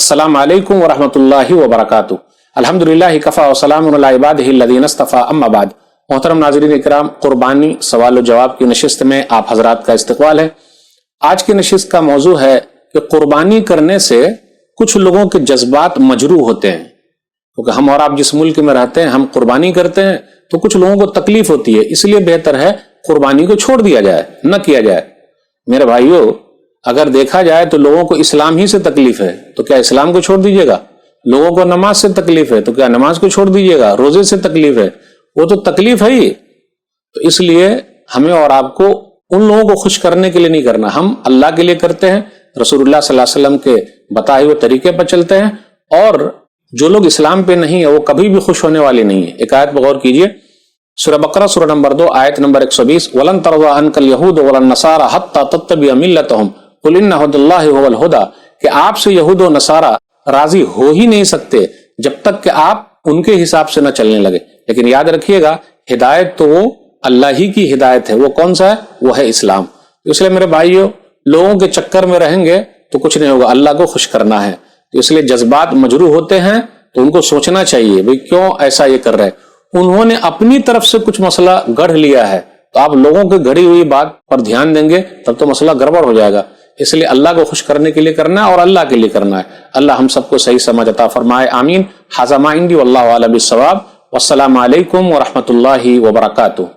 अस्सलामु अलैकुम व रहमतुल्लाहि व बरकातुहू। अल्हम्दुलिल्लाहि कफ़ा व सलामुन अला इबादिहि अल्लज़ीना इस्तफ़ा, अम्मा बाद। मोहतरम नाज़रीन इकराम, कुर्बानी सवाल व जवाब की नशिस्त में आप हजरात का इस्तक़बाल है। आज की नशिस्त का मौजू है कि कुर्बानी करने से कुछ लोगों के जज्बात मजरूह होते हैं, क्योंकि हम और आप जिस मुल्क में रहते हैं, हम कुर्बानी करते हैं तो कुछ लोगों को तकलीफ होती है, इसलिए बेहतर है कुर्बानी को छोड़ दिया जाए, न किया जाए। मेरे भाइयों, अगर देखा जाए तो लोगों को इस्लाम ही से तकलीफ है, तो क्या इस्लाम को छोड़ दीजिएगा? लोगों को नमाज से तकलीफ है, तो क्या नमाज को छोड़ दीजिएगा? रोजे से तकलीफ है, वो तो तकलीफ है ही। तो इसलिए हमें और आपको उन लोगों को खुश करने के लिए नहीं करना, हम अल्लाह के लिए करते हैं, रसूलुल्लाह सल्लल्लाहु अलैहि वसल्लम के बताए हुए तरीके पर चलते हैं। और जो लोग इस्लाम पे नहीं है वो कभी भी खुश होने वाले नहीं है। एक आयत पर गौर कीजिए, सूरह बकरा सूरह नंबर 2 आयत नंबर 120, वलन तरज़ा अन्कल यहूद वलन नसारा हत्ता तत्तबिअ मिल्लतहुम कुल इन्ना हुदाल्लाहि हुवल हुदा, कि आपसे यहूद और नसारा राजी हो ही नहीं सकते जब तक कि आप उनके हिसाब से न चलने लगे। लेकिन याद रखिएगा, हिदायत तो वो अल्लाह ही की हिदायत है। वो कौन सा है? वो है इस्लाम। इसलिए मेरे भाइयों, लोगों के चक्कर में रहेंगे तो कुछ नहीं होगा, अल्लाह को खुश करना है। तो इसलिए जज्बात मजरूह होते हैं तो उनको सोचना चाहिए, भाई क्यों ऐसा ये कर रहे हैं। उन्होंने अपनी तरफ से कुछ मसला गढ़ लिया है, तो आप लोगों की गढ़ी हुई बात पर ध्यान देंगे तब तो मसला गड़बड़ हो जाएगा। इसलिए अल्लाह को खुश करने के लिए करना है और अल्लाह के लिए करना है। अल्लाह हम सबको सही समझ अता फरमाए, आमीन। हाज़ा मा इंदी वल्लाहु आलम बिस्सवाब। वस्सलामु अलैकुम व रहमतुल्लाहि व बरकातुहू।